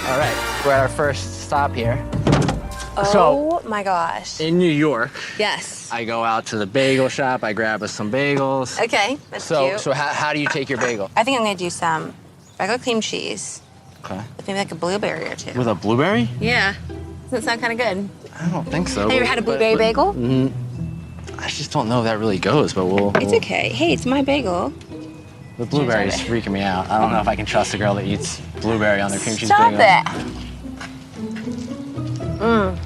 All right, we're at our first stop here. Oh my gosh. In New York, Yes. I go out to the bagel shop, I grab us some bagels. Okay, that's cute. So how do you take your bagel? I think I'm gonna do some regular cream cheese Okay. with maybe like a blueberry or two. With a blueberry? Yeah. Doesn't that sound kind of good? I don't think so. Have you ever had a blueberry bagel? I just don't know if that really goes, but It's okay. Hey, it's my bagel. The blueberry is freaking me out. I don't know if I can trust a girl that eats blueberry on their cream cheese Stop bagel. it.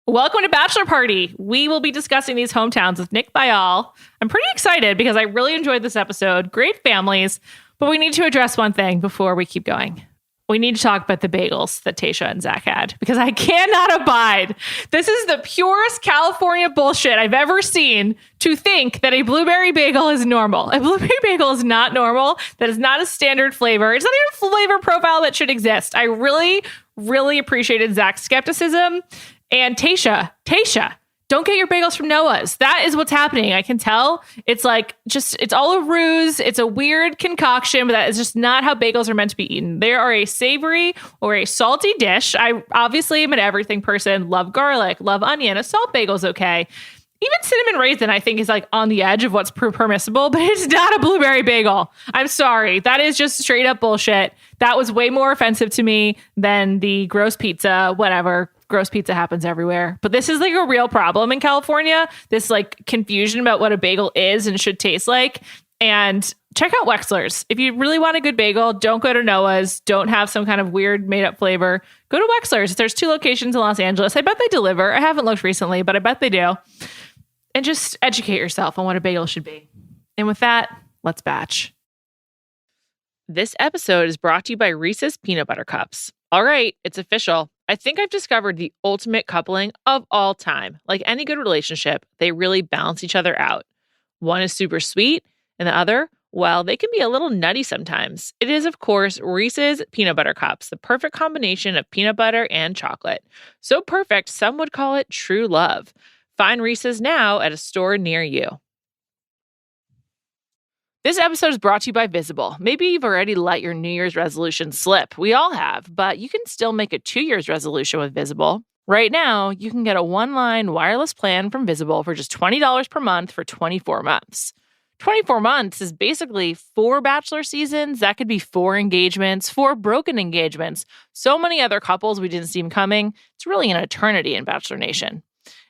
Welcome to Bachelor Party. We will be discussing these hometowns with Nick Viall. I'm pretty excited because I really enjoyed this episode. Great families, but we need to address one thing before we keep going. We need to talk about the bagels that Tayshia and Zac had because I cannot abide. This is the purest California bullshit I've ever seen to think that a blueberry bagel is normal. A blueberry bagel is not normal. That is not a standard flavor. It's not even a flavor profile that should exist. I really, really appreciated Zac's skepticism. And Tayshia, don't get your bagels from Noah's. That is what's happening. I can tell. It's like it's all a ruse. It's a weird concoction, but that is just not how bagels are meant to be eaten. They are a savory or a salty dish. I obviously am an everything person. Love garlic, love onion. A salt bagel's okay. Even cinnamon raisin, I think, is like on the edge of what's permissible, but it's not a blueberry bagel. I'm sorry. That is just straight up bullshit. That was way more offensive to me than the gross pizza, whatever. Gross pizza happens everywhere. But this is like a real problem in California. This like confusion about what a bagel is and should taste like. And check out Wexler's. If you really want a good bagel, don't go to Noah's. Don't have some kind of weird made up flavor. Go to Wexler's. There's 2 locations in Los Angeles. I bet they deliver. I haven't looked recently, but I bet they do. And just educate yourself on what a bagel should be. And with that, let's batch. This episode is brought to you by Reese's Peanut Butter Cups. All right, it's official. I think I've discovered the ultimate coupling of all time. Like any good relationship, they really balance each other out. One is super sweet, and the other, well, they can be a little nutty sometimes. It is, of course, Reese's Peanut Butter Cups, the perfect combination of peanut butter and chocolate. So perfect, some would call it true love. Find Reese's now at a store near you. This episode is brought to you by Visible. Maybe you've already let your New Year's resolution slip. We all have, but you can still make a 2 year's resolution with Visible. Right now, you can get a one-line wireless plan from Visible for just $20 per month for 24 months. 24 months is basically 4 bachelor seasons. That could be 4 engagements, 4 broken engagements. So many other couples we didn't see coming. It's really an eternity in Bachelor Nation.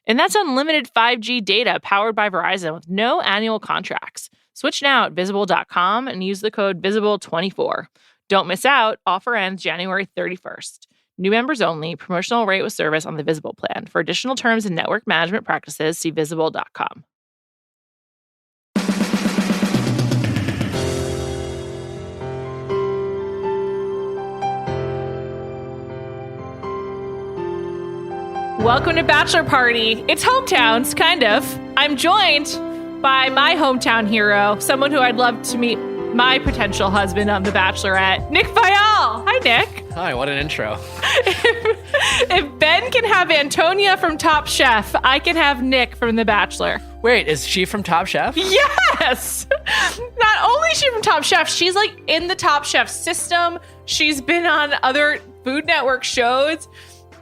And that's unlimited 5G data powered by Verizon with no annual contracts. Switch now at Visible.com and use the code VISIBLE24. Don't miss out. Offer ends January 31st. New members only. Promotional rate with service on the Visible plan. For additional terms and network management practices, see Visible.com. Welcome to Bachelor Party. It's hometowns, kind of. I'm joined by my hometown hero, someone who I'd love to meet my potential husband on The Bachelorette, Nick Viall. Hi, Nick. Hi, what an intro. If Ben can have Antonia from Top Chef, I can have Nick from The Bachelor. Wait, is she from Top Chef? Yes! Not only is she from Top Chef, she's like in the Top Chef system. She's been on other Food Network shows.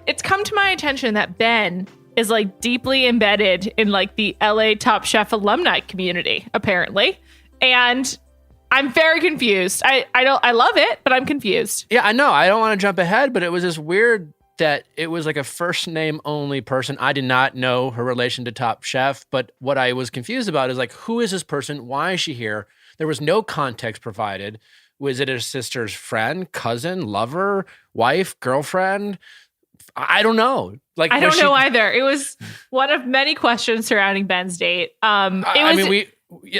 It's come to my attention that Ben is like deeply embedded in like the LA Top Chef alumni community, apparently. And I'm very confused. I love it, but I'm confused. Yeah, I know. I don't want to jump ahead, but it was just weird that it was like a first name only person. I did not know her relation to Top Chef, but what I was confused about is like, who is this person? Why is she here? There was no context provided. Was it her sister's friend, cousin, lover, wife, girlfriend? I don't know. Like I don't know either. It was one of many questions surrounding Ben's date.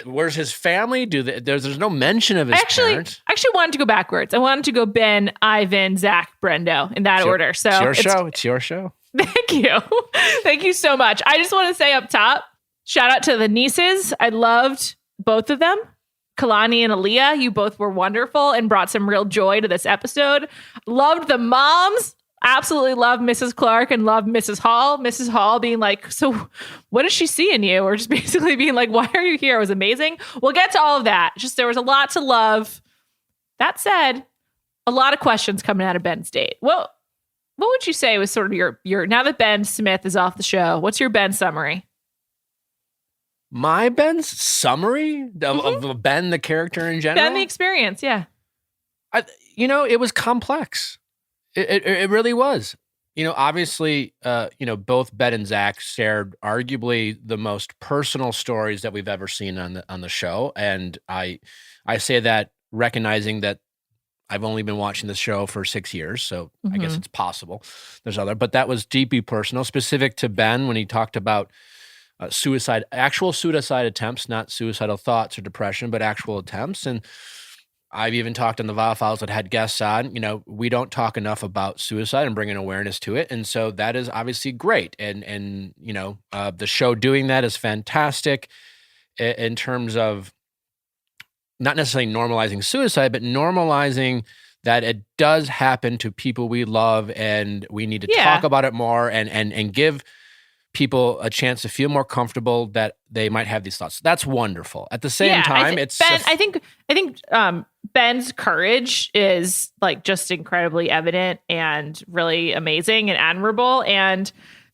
Where's his family? There's no mention of his parents. I actually wanted to go backwards. I wanted to go Ben, Ivan, Zac, Brendo in that order. So it's your show. Thank you. Thank you so much. I just want to say up top, shout out to the nieces. I loved both of them. Kalani and Aaliyah, you both were wonderful and brought some real joy to this episode. Loved the moms. Absolutely love Mrs. Clark and love Mrs. Hall. Mrs. Hall being like, so what does she see in you? Or just basically being like, why are you here? It was amazing. We'll get to all of that. Just there was a lot to love. That said, a lot of questions coming out of Ben's date. What would you say was sort of your now that Ben Smith is off the show, what's your Ben summary? My Ben's summary of Ben, the character in general? Ben, the experience, yeah. It was complex. It really was. Obviously, both Ben and Zac shared arguably the most personal stories that we've ever seen on the show. And I say that recognizing that I've only been watching this show for 6 years, so I guess it's possible. But that was deeply personal, specific to Ben when he talked about actual suicide attempts, not suicidal thoughts or depression, but actual attempts. And I've even talked on the Viall Files that had guests on. We don't talk enough about suicide and bringing awareness to it, and so that is obviously great. And the show doing that is fantastic in terms of not necessarily normalizing suicide, but normalizing that it does happen to people we love, and we need to talk about it more and give people a chance to feel more comfortable that they might have these thoughts. That's wonderful. At the same time, it's Ben. I think Ben's courage is like just incredibly evident and really amazing and admirable. And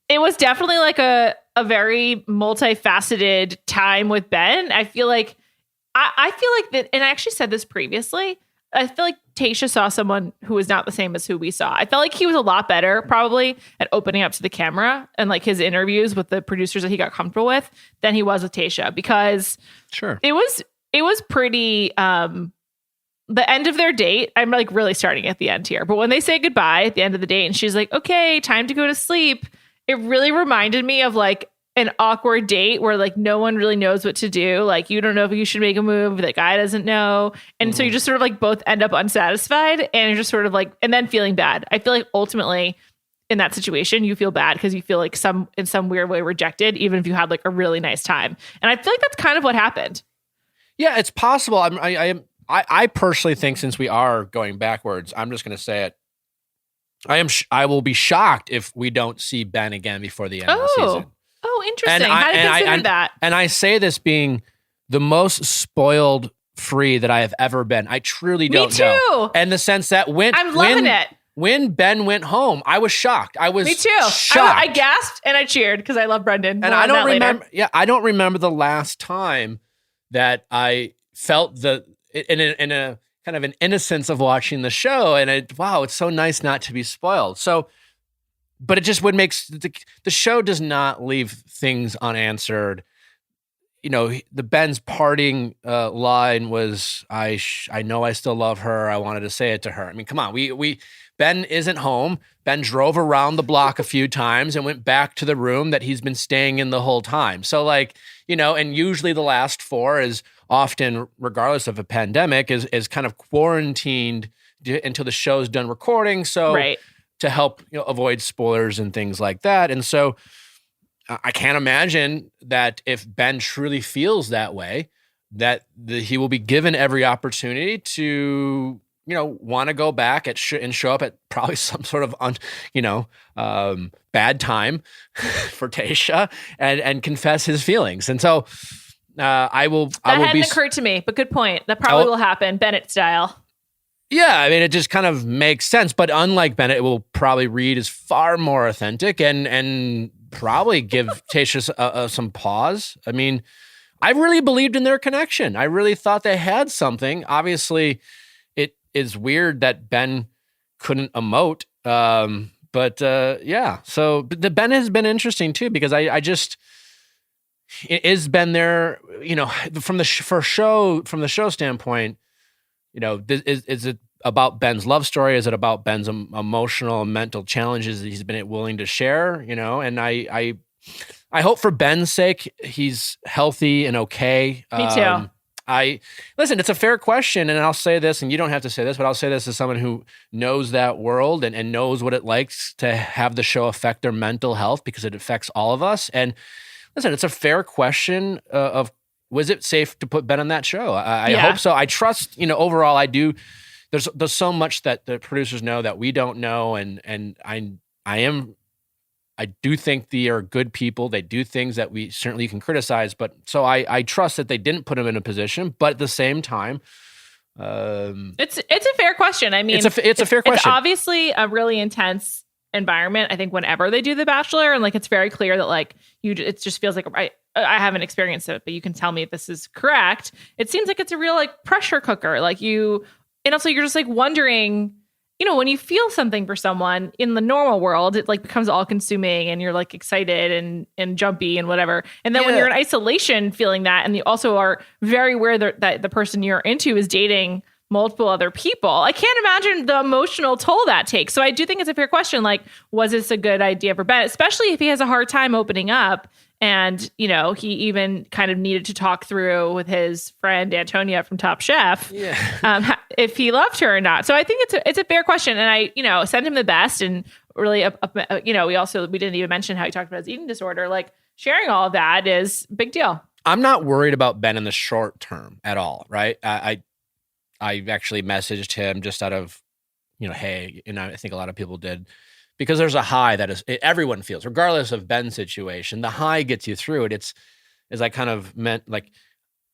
it was definitely like a very multifaceted time with Ben. I feel like that, and I actually said this previously, I feel like Tayshia saw someone who was not the same as who we saw. I felt like he was a lot better probably at opening up to the camera and like his interviews with the producers that he got comfortable with than he was with Tayshia, because it was pretty, the end of their date. I'm like really starting at the end here, but when they say goodbye at the end of the date and she's like, okay, time to go to sleep. It really reminded me of like an awkward date where like no one really knows what to do. Like you don't know if you should make a move, the guy doesn't know. And so you just sort of like both end up unsatisfied and you're just sort of like, and then feeling bad. I feel like ultimately in that situation, you feel bad because you feel like in some weird way rejected, even if you had like a really nice time. And I feel like that's kind of what happened. Yeah, it's possible. I personally think, since we are going backwards, I'm just going to say it. I will be shocked if we don't see Ben again before the end of the season. Oh, interesting. How did you consider that? And I say this being the most spoiled free that I have ever been. I truly don't know. Me too. And the sense that I'm loving it. When Ben went home, I was shocked. Me too. Shocked. I gasped and I cheered because I love Brendan. And I don't remember. Yeah, I don't remember the last time that I felt in a kind of an innocence of watching the show. And it's so nice not to be spoiled. So. But it just would make the show does not leave things unanswered. The Ben's parting line was, "I know I still love her. I wanted to say it to her." I mean, come on, Ben isn't home. Ben drove around the block a few times and went back to the room that he's been staying in the whole time. So and usually the last four is often, regardless of a pandemic, is kind of quarantined until the show's done recording. So. Right. To help avoid spoilers and things like that. And so I can't imagine that if Ben truly feels that way, that he will be given every opportunity to, want to go back and show up at probably some sort of, bad time for Tayshia and confess his feelings. And so That hadn't occurred to me, but good point. That probably will happen, Bennett style. Yeah, I mean, it just kind of makes sense. But unlike Bennett, it will probably read as far more authentic and probably give Tayshia some pause. I mean, I really believed in their connection. I really thought they had something. Obviously, it is weird that Ben couldn't emote. Yeah. So the Ben has been interesting too, because I just... Is Ben there, from the show standpoint, is it about Ben's love story? Is it about Ben's emotional and mental challenges that he's been willing to share? And I hope for Ben's sake, he's healthy and okay. Me too. Listen, it's a fair question, and I'll say this, and you don't have to say this, but I'll say this as someone who knows that world and knows what it likes to have the show affect their mental health, because it affects all of us. And listen, it's a fair question of, was it safe to put Ben on that show? I hope so. I trust, overall, I do. There's so much that the producers know that we don't know. And I do think they are good people. They do things that we certainly can criticize. But so I trust that they didn't put him in a position. But at the same time, It's a fair question. I mean, it's a fair question. It's obviously a really intense environment. I think whenever they do The Bachelor, and like it's very clear that like it just feels like I haven't experienced it, but you can tell me if this is correct. It seems like it's a real like pressure cooker. And also you're just like wondering, when you feel something for someone in the normal world, it like becomes all consuming and you're like excited and jumpy and whatever. And then when you're in isolation feeling that, and you also are very aware that the person you're into is dating multiple other people, I can't imagine the emotional toll that takes. So I do think it's a fair question. Like, was this a good idea for Ben, especially if he has a hard time opening up? And, he even kind of needed to talk through with his friend Antonia from Top Chef if he loved her or not. So I think it's a fair question. And I, send him the best. And really, we didn't even mention how he talked about his eating disorder. Like, sharing all of that is a big deal. I'm not worried about Ben in the short term at all, right? I actually messaged him just out of, hey, and I think a lot of people did. Because there's a high that everyone feels, regardless of Ben's situation. The high gets you through it. It's, as I kind of meant, like,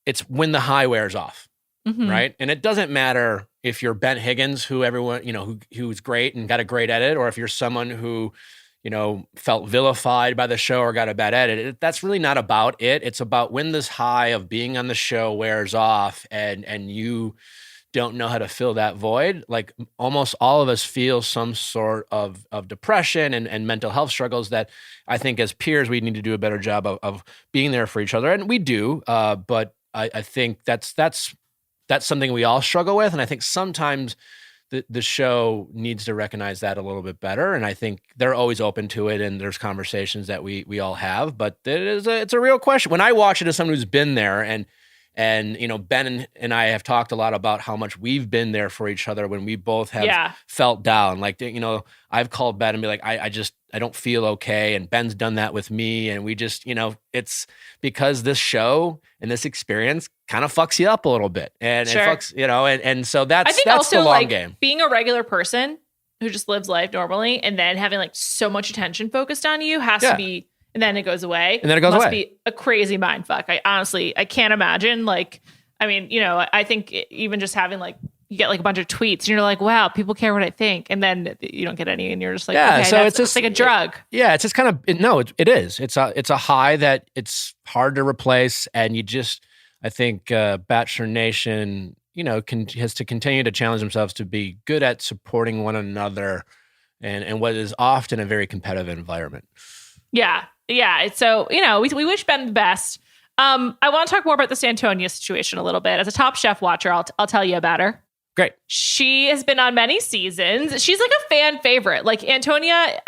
it's when the high wears off, right? And it doesn't matter if you're Ben Higgins, who everyone, who's great and got a great edit, or if you're someone who, felt vilified by the show or got a bad edit. That's really not about it. It's about when this high of being on the show wears off and you don't know how to fill that void. Like, almost all of us feel some sort of depression and mental health struggles that I think as peers, we need to do a better job of being there for each other. And we do, but I think that's something we all struggle with. And I think sometimes the show needs to recognize that a little bit better. And I think they're always open to it. And there's conversations that we all have, but it's a real question. When I watch it as someone who's been there, and Ben and I have talked a lot about how much we've been there for each other when we both have felt down. Like, I've called Ben and be like, I don't feel okay. And Ben's done that with me. And we just, it's because this show and this experience kind of fucks you up a little bit. And sure. It fucks, and so that's also the long like game. Being a regular person who just lives life normally and then having like so much attention focused on you has to be. And then it goes away. And then it goes away. Must be a crazy mind fuck. I can't imagine. Like, I mean, I think even just having like, you get like a bunch of tweets and you're like, wow, people care what I think. And then you don't get any and you're just like, okay, so it's just like a drug. It's just kind of, it is. It's a high that it's hard to replace. And I think Bachelor Nation, has to continue to challenge themselves to be good at supporting one another and what is often a very competitive environment. Yeah. Yeah. So, we wish Ben the best. I want to talk more about this Antonia situation a little bit. As a Top Chef watcher, I'll tell you about her. Great. She has been on many seasons. She's like a fan favorite. Like, Antonia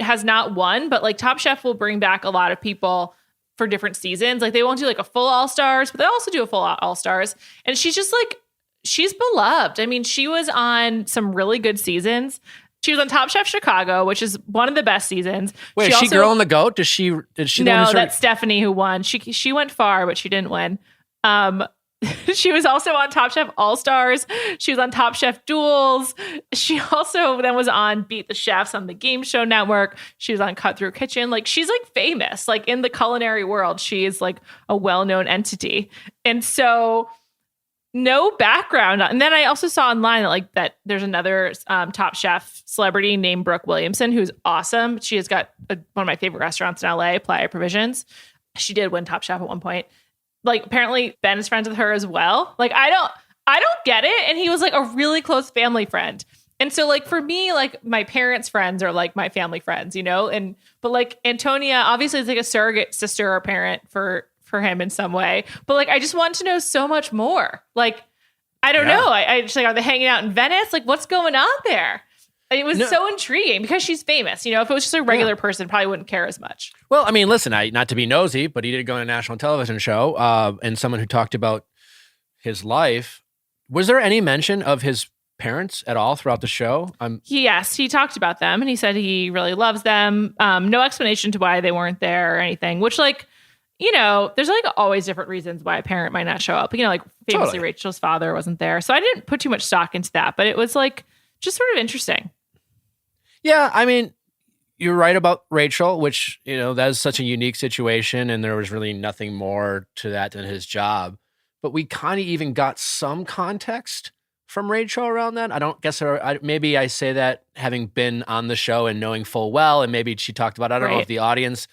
has not won, but like Top Chef will bring back a lot of people for different seasons. Like, they won't do like a full All-Stars, but they also do a full All-Stars. And she's just like, she's beloved. I mean, she was on some really good seasons. She was on Top Chef Chicago, which is one of the best seasons. Wait, is she Girl on the Goat? Did she? No, that's Stephanie who won. She went far, but she didn't win. She was also on Top Chef All-Stars. She was on Top Chef Duels. She also then was on Beat the Chefs on the Game Show Network. She was on Cut Through Kitchen. Like, she's like famous. Like, in the culinary world, she is like a well-known entity. And so no background. And then I also saw online that there's another Top Chef celebrity named Brooke Williamson, who's awesome. She has got one of my favorite restaurants in LA, Playa Provisions. She did win Top Chef at one point. Like, apparently Ben is friends with her as well. Like, I don't get it. And he was like a really close family friend. And so like, for me, like, my parents' friends are like my family friends, but like Antonia obviously is like a surrogate sister or parent for him in some way. But like, I just want to know so much more. Like, I don't know. I just like, are they hanging out in Venice? Like, what's going on there? It was so intriguing because she's famous. If it was just a regular person, probably wouldn't care as much. Well, I mean, listen, not to be nosy, but he did go on a national television show, and someone who talked about his life. Was there any mention of his parents at all throughout the show? Yes, he talked about them, and he said he really loves them. No explanation to why they weren't there or anything, which, like, there's like always different reasons why a parent might not show up. Like famously totally. Rachel's father wasn't there. So I didn't put too much stock into that, but it was like just sort of interesting. Yeah, I mean, you're right about Rachel, which, that is such a unique situation, and there was really nothing more to that than his job. but we kind of even got some context from Rachel around that. I don't guess maybe I say that having been on the show and knowing full well, and maybe she talked about, I don't know if the audience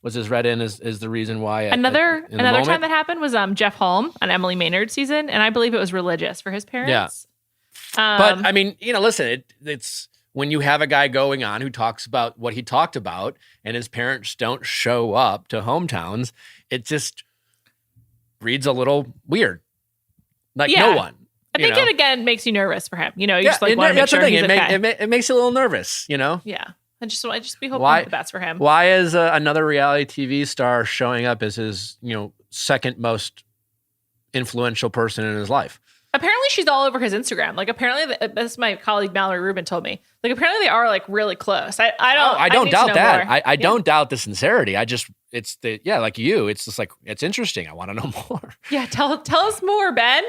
was as read in as the reason why. Another time that happened was Jeff Holm on Emily Maynard's season, and I believe it was religious for his parents. Yeah. But I mean, listen, it's when you have a guy going on who talks about what he talked about and his parents don't show up to hometowns, it just reads a little weird. Like no one. I think it again makes you nervous for him. You just like want to make sure he's okay. It makes you a little nervous, Yeah. I just be hoping the best for him. Why is another reality TV star showing up as his, second most influential person in his life? Apparently she's all over his Instagram. Like apparently, this my colleague Mallory Rubin told me. Like apparently they are like really close. I don't doubt that. I don't doubt the sincerity. Like you, it's just like, it's interesting. I want to know more. Yeah. Tell us more, Ben.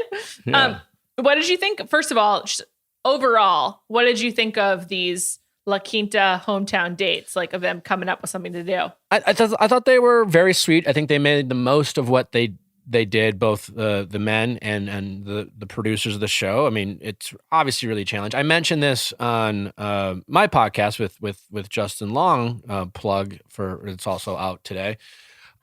Yeah. What did you think? First of all, just overall, what did you think of these La Quinta hometown dates, like of them coming up with something to do? I thought they were very sweet. I think they made the most of what they did, both the men and the producers of the show. I mean, it's obviously really challenging. I mentioned this on my podcast with Justin Long, plug for it's also out today.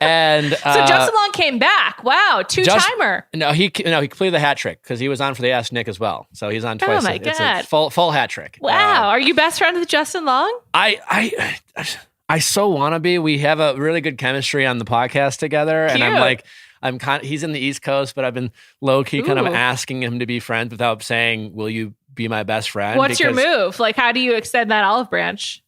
And so Justin Long came back. Wow, two-timer. He completed the hat trick because he was on for the Ask Nick as well. So he's on twice. Oh my God. It's a full hat trick. Wow. Are you best friends with Justin Long? I so want to be. We have a really good chemistry on the podcast together. Cute. And he's in the East Coast, but I've been low-key kind of asking him to be friends without saying, will you be my best friend? What's your move? Like, how do you extend that olive branch?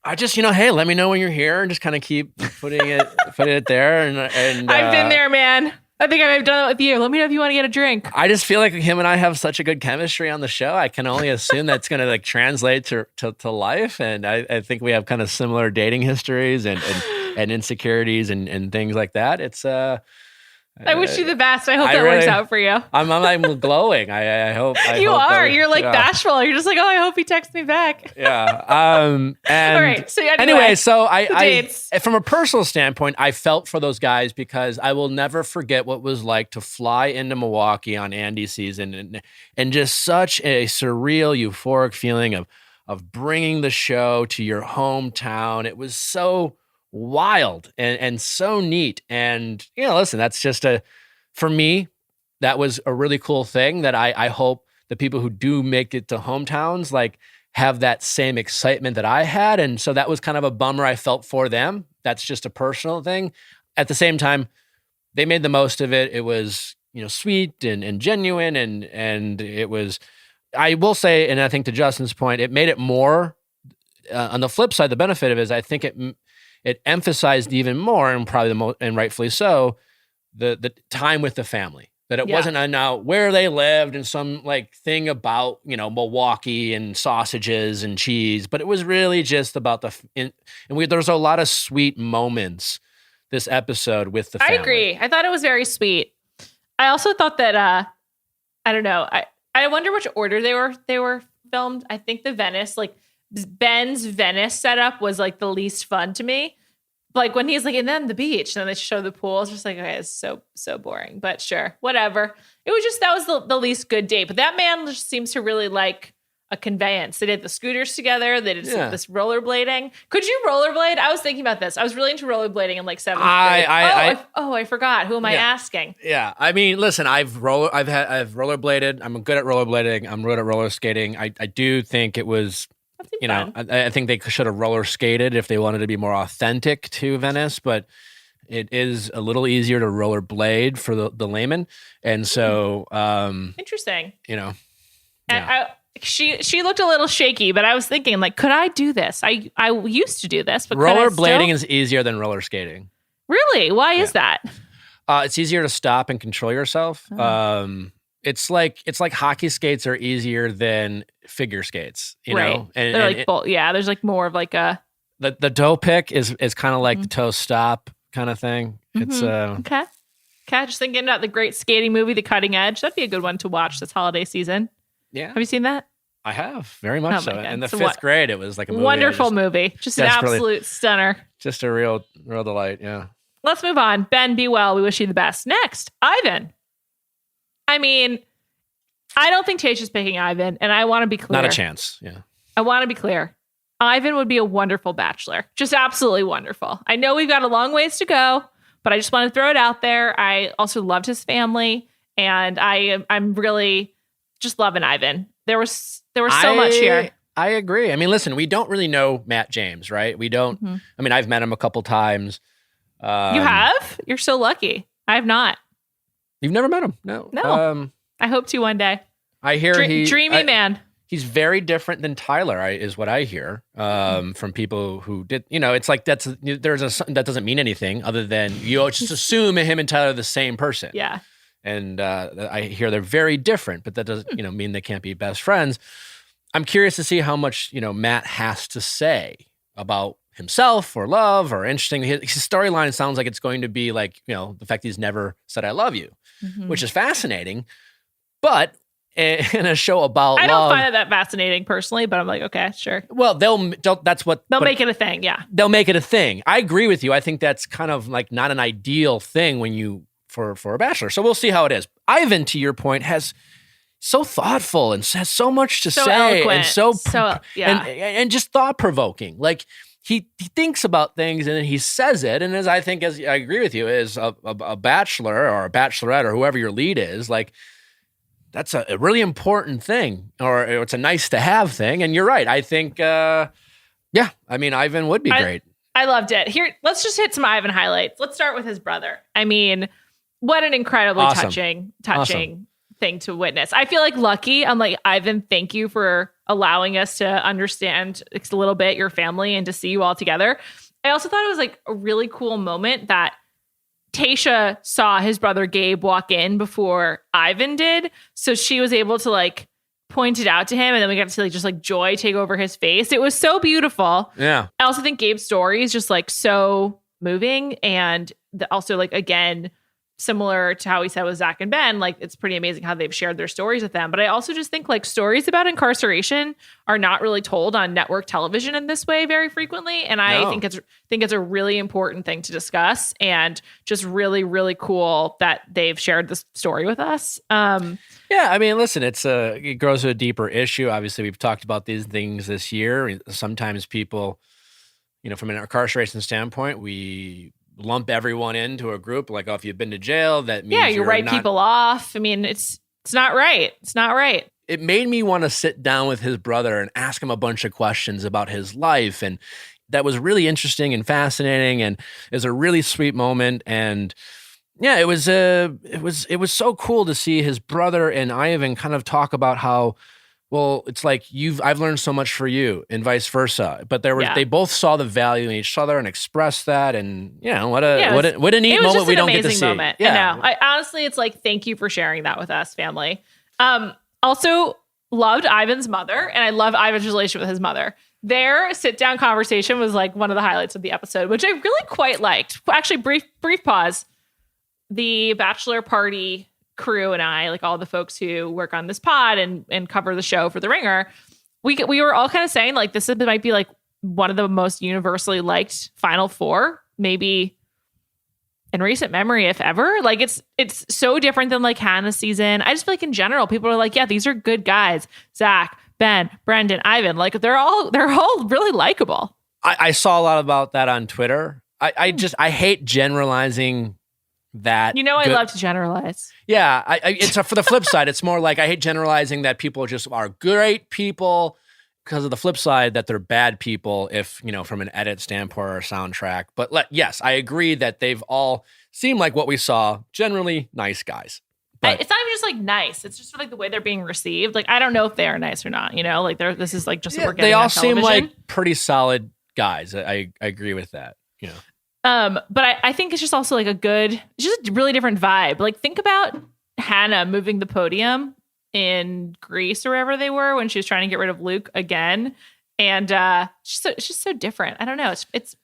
I just, hey, let me know when you're here and just kind of keep putting it there. And I've been there, man. I think I've done it with you. Let me know if you want to get a drink. I just feel like him and I have such a good chemistry on the show. I can only assume that's going to like translate to life. And I think we have kind of similar dating histories and insecurities and things like that. It's I wish you the best. I hope that works out for you. I'm glowing. I hope you hope are. You're like bashful. You're just like, oh, I hope he texts me back. Yeah. And all right. So anyway, so I from a personal standpoint, I felt for those guys because I will never forget what it was like to fly into Milwaukee on Andy season and just such a surreal, euphoric feeling of bringing the show to your hometown. It was so wild and so neat. And, listen, that's just for me, that was a really cool thing that I hope the people who do make it to hometowns, like have that same excitement that I had. And so that was kind of a bummer I felt for them. That's just a personal thing. At the same time, they made the most of it. It was, sweet and genuine. And it was, I will say, and I think to Justin's point, it made it more on the flip side. The benefit of it is I think it emphasized even more, and probably and rightfully so, the time with the family. That it wasn't now where they lived and some like thing about Milwaukee and sausages and cheese, but it was really just about there's a lot of sweet moments this episode with the family. I agree. I thought it was very sweet. I also thought that I don't know. I wonder which order they were filmed. I think the Venice, like Ben's Venice setup was like the least fun to me. Like when he's like, and then the beach, and then they show the pool. It's just like, okay, it's so boring, but sure, whatever. It was just, that was the least good date. But that man just seems to really like a conveyance. They did the scooters together. They did this rollerblading. Could you rollerblade? I was thinking about this. I was really into rollerblading in like 7th grade. I forgot. Who am I asking? Yeah. I mean, listen, I've rollerbladed. I'm good at rollerblading. I'm good at roller skating. I do think it was, I think they should have roller skated if they wanted to be more authentic to Venice, but it is a little easier to rollerblade for the layman. And so, interesting. She looked a little shaky, but I was thinking, like, could I do this? I used to do this, but rollerblading is easier than roller skating. Really? Why is that? It's easier to stop and control yourself. Oh. It's like hockey skates are easier than figure skates, right. And they're like there's like more of like a the toe pick is kind of like the toe stop kind of thing. Mm-hmm. It's okay. Just thinking about the great skating movie, The Cutting Edge. That'd be a good one to watch this holiday season. Yeah. Have you seen that? I have, very much so. In the 5th grade, it was like a movie. Wonderful movie. Just an absolute stunner. Just a real delight, yeah. Let's move on. Ben, be well. We wish you the best. Next, Ivan. I mean, I don't think Tayshia's picking Ivan, and I want to be clear. Not a chance. Yeah. I want to be clear. Ivan would be a wonderful bachelor. Just absolutely wonderful. I know we've got a long ways to go, but I just want to throw it out there. I also loved his family, and I'm really just loving Ivan. There was so much here. I agree. I mean, listen, we don't really know Matt James, right? We don't. Mm-hmm. I mean, I've met him a couple times. You have? You're so lucky. I have not. You've never met him? No. No. I hope to one day. I hear dreamy man. He's very different than Tyler, is what I hear from people who did. It's like that doesn't mean anything other than you just assume him and Tyler are the same person. Yeah. And I hear they're very different, but that doesn't mean they can't be best friends. I'm curious to see how much Matt has to say about himself or love or interesting. His storyline sounds like it's going to be like the fact he's never said I love you, which is fascinating, but. In a show about I love, don't find that fascinating personally, but I'm like, okay, sure. Well, they'll make it a thing. Yeah, they'll make it a thing. I agree with you. I think that's kind of like not an ideal thing when for a bachelor. So we'll see how it is. Ivan, to your point, has so thoughtful and has so much to say, eloquent. and just thought provoking. Like he thinks about things and then he says it. And as I agree with you, as a bachelor or a bachelorette or whoever your lead is, like. That's a really important thing, or it's a nice to have thing. And you're right. I think, I mean, Ivan would be great. I loved it. Here, let's just hit some Ivan highlights. Let's start with his brother. I mean, what an incredibly touching thing to witness. I feel like lucky. I'm like, Ivan, thank you for allowing us to understand a little bit your family and to see you all together. I also thought it was like a really cool moment that Tayshia saw his brother Gabe walk in before Ivan did. So she was able to like point it out to him. And then we got to see just joy take over his face. It was so beautiful. Yeah. I also think Gabe's story is just so moving. And also again, similar to how he said with Zac and Ben, it's pretty amazing how they've shared their stories with them. But I also just think stories about incarceration are not really told on network television in this way very frequently. And I think it's a really important thing to discuss, and just really, really cool that they've shared this story with us. Yeah, I mean, listen, it grows to a deeper issue. Obviously, we've talked about these things this year. Sometimes people, from an incarceration standpoint, we lump everyone into a group like, if you've been to jail, that means you write people off. I mean, it's not right. It's not right. It made me want to sit down with his brother and ask him a bunch of questions about his life, and that was really interesting and fascinating, and it was a really sweet moment. And yeah, it was so cool to see his brother and Ivan kind of talk about how, well, it's like I've learned so much for you, and vice versa. But they both saw the value in each other and expressed that. And what a neat moment we don't get to see. Moment. Yeah, I honestly, it's thank you for sharing that with us, family. Also loved Ivan's mother, and I love Ivan's relationship with his mother. Their sit down conversation was one of the highlights of the episode, which I really quite liked. Actually, brief pause. The bachelor party crew and I, all the folks who work on this pod and cover the show for The Ringer, we were all kind of saying this might be one of the most universally liked Final Four, maybe in recent memory, if ever. It's so different than Hannah's season. I just feel in general, people are yeah, these are good guys. Zac, Ben, Brendan, Ivan, they're all really likable. I saw a lot about that on Twitter. I hate generalizing that. I love to generalize. Yeah, it's for the flip side. It's more I hate generalizing that people just are great people because of the flip side that they're bad people if, from an edit standpoint or a soundtrack. But yes, I agree that they've all seemed like what we saw, generally nice guys. But it's not even just nice. It's just the way they're being received. I don't know if they are nice or not, this is just what we're getting. They all on seem television. pretty solid guys. I agree with that, But I think it's just also it's just a really different vibe. Think about Hannah moving the podium in Greece or wherever they were when she was trying to get rid of Luke again. And it's just so different. I don't know. It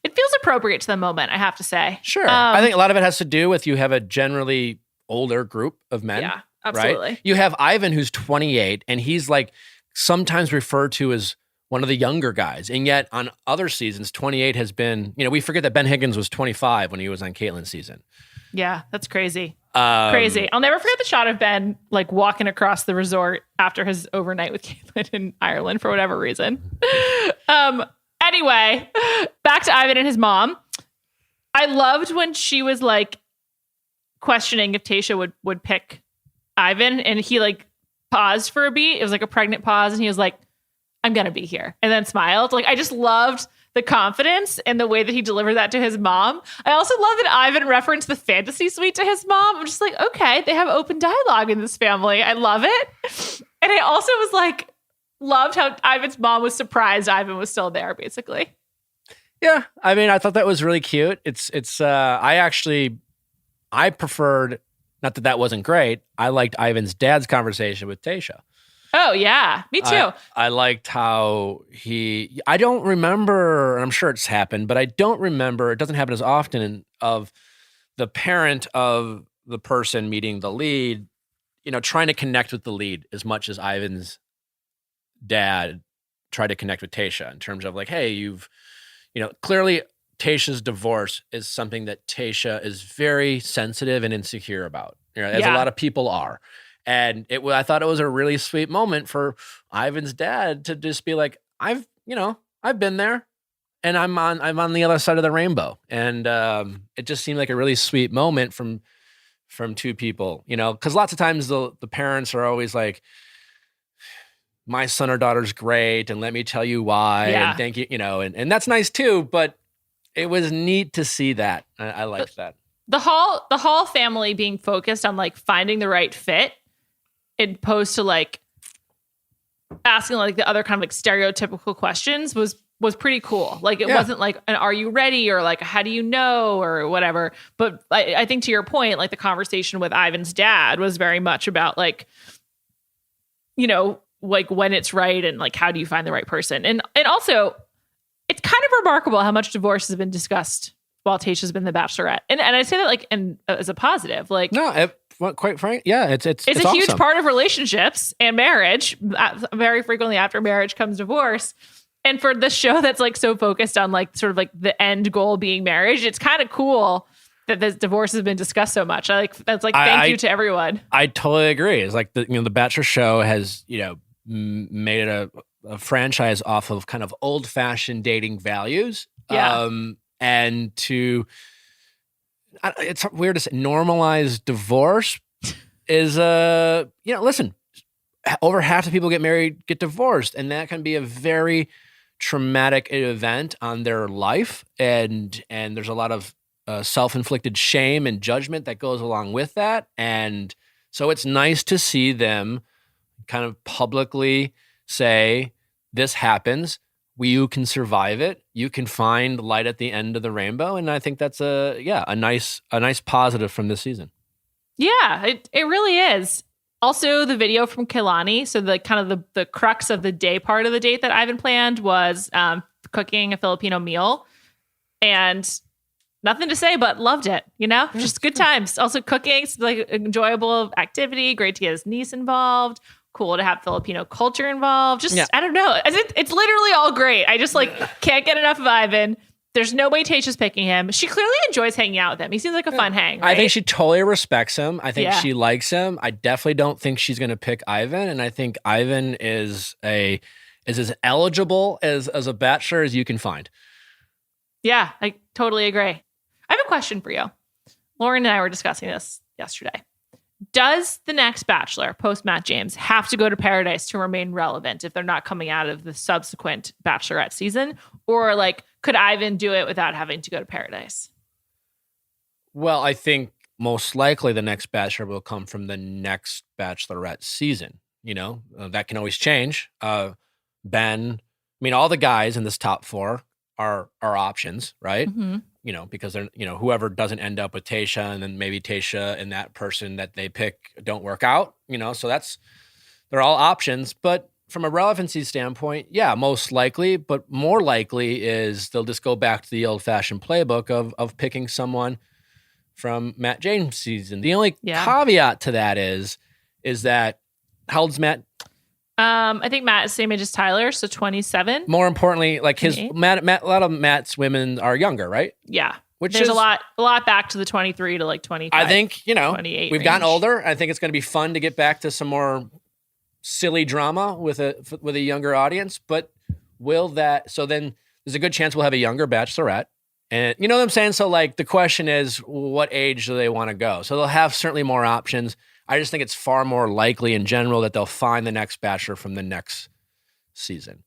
feels appropriate to the moment, I have to say. Sure. I think a lot of it has to do with you have a generally older group of men. Yeah, absolutely. Right? You have Ivan, who's 28, and he's sometimes referred to as one of the younger guys. And yet on other seasons, 28 has been, we forget that Ben Higgins was 25 when he was on Caitlin's season. Yeah, that's crazy. Crazy. I'll never forget the shot of Ben like walking across the resort after his overnight with Caitlin in Ireland for whatever reason. Anyway, back to Ivan and his mom. I loved when she was like questioning if Tayshia would pick Ivan, and he like paused for a beat. It was like a pregnant pause, and he was like, "I'm gonna be here," and then smiled. Like, I just loved the confidence and the way that he delivered that to his mom. I also love that Ivan referenced the fantasy suite to his mom. I'm just like, okay, they have open dialogue in this family. I love it. And I also was like, loved how Ivan's mom was surprised Ivan was still there, basically. Yeah, I mean, I thought that was really cute. I preferred, not that wasn't great. I liked Ivan's dad's conversation with Tayshia. Oh, yeah. Me too. I liked how I don't remember, I'm sure it's happened, but I don't remember, it doesn't happen as often, of the parent of the person meeting the lead, trying to connect with the lead as much as Ivan's dad tried to connect with Tayshia in terms of like, hey, clearly Tayshia's divorce is something that Tayshia is very sensitive and insecure about, as a lot of people are. And I thought it was a really sweet moment for Ivan's dad to just be like, I've been there, and I'm on the other side of the rainbow. And it just seemed like a really sweet moment from two people, because lots of times the parents are always like, my son or daughter's great, and let me tell you why, and thank you, and that's nice too. But it was neat to see that. I liked that. The Hall family being focused on like finding the right fit, opposed to like asking like the other kind of like stereotypical questions was pretty cool. Like it wasn't like an "Are you ready?" or like "How do you know?" or whatever. But I think to your point, like the conversation with Ivan's dad was very much about like, like when it's right and like how do you find the right person. And also, it's kind of remarkable how much divorce has been discussed while Tayshia's been the Bachelorette. And I say that like as a positive. Like quite frank, yeah, it's a awesome. huge part of relationships and marriage. Very frequently after marriage comes divorce. And for this show that's like so focused on like sort of like the end goal being marriage, it's kind of cool that this divorce has been discussed so much. That's like thank you to everyone. I totally agree. It's like the Bachelor show has made it a franchise off of kind of old fashioned dating values. Yeah. And it's weird to say, normalize divorce is, listen, over half the people get divorced, and that can be a very traumatic event on their life. And there's a lot of self-inflicted shame and judgment that goes along with that. And so it's nice to see them kind of publicly say, this happens. You can survive it. You can find light at the end of the rainbow. And I think that's a nice positive from this season. Yeah, it really is. Also, the video from Kehlani. So the kind of the crux of the day part of the date that Ivan planned was cooking a Filipino meal, and nothing to say, but loved it. Just good times. Also cooking, like enjoyable activity. Great to get his niece involved. Cool to have Filipino culture involved. I don't know. It's literally all great. I just can't get enough of Ivan. There's no way Tayshia's picking him. She clearly enjoys hanging out with him. He seems like a fun hang, right? I think she totally respects him. I think she likes him. I definitely don't think she's going to pick Ivan. And I think Ivan is as eligible as a bachelor as you can find. Yeah, I totally agree. I have a question for you. Lauren and I were discussing this yesterday. Does the next Bachelor, post Matt James, have to go to Paradise to remain relevant if they're not coming out of the subsequent Bachelorette season? Or could Ivan do it without having to go to Paradise? Well, I think most likely the next Bachelor will come from the next Bachelorette season. That can always change. Ben, all the guys in this top four are options, right? Mm-hmm. Because they're, whoever doesn't end up with Tayshia, and then maybe Tayshia and that person that they pick don't work out, so they're all options. But from a relevancy standpoint, yeah, most likely, but more likely is they'll just go back to the old fashioned playbook of picking someone from Matt James' season. The only caveat to that is that how old's Matt? I think Matt is same age as Tyler, so 27. More importantly, a lot of Matt's women are younger, right? Yeah. which There's is a lot back to the 23 to like 25. I think, 28 we've gotten range. older. I think it's going to be fun to get back to some more silly drama with a younger audience. But so then there's a good chance we'll have a younger bachelorette. And you know what I'm saying? So like the question is, what age do they want to go? So they'll have certainly more options. I just think it's far more likely in general that they'll find the next bachelor from the next season.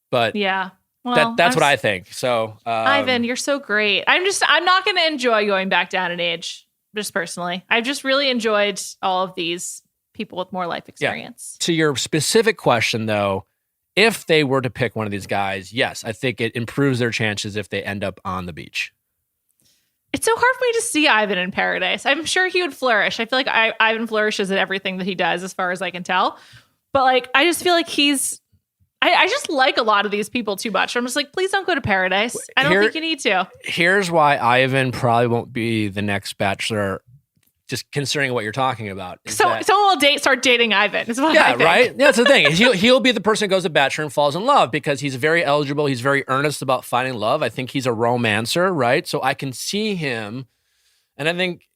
But yeah. Well, that's what I think. So, Ivan, you're so great. I'm not going to enjoy going back down in age, just personally. I've just really enjoyed all of these people with more life experience. To your specific question, though, if they were to pick one of these guys, yes, I think it improves their chances if they end up on the beach. It's so hard for me to see Ivan in paradise. I'm sure he would flourish. I feel like Ivan flourishes at everything that he does, as far as I can tell. But like, I just feel like I just like a lot of these people too much. I'm just like, please don't go to paradise. I don't think you need to. Here's why Ivan probably won't be the next bachelor, just considering what you're talking about. Someone will start dating Ivan. Is what I think. Right? Yeah, that's the thing. He'll be the person who goes to bachelor and falls in love because he's very eligible. He's very earnest about finding love. I think he's a romancer, right? So I can see him, and I think,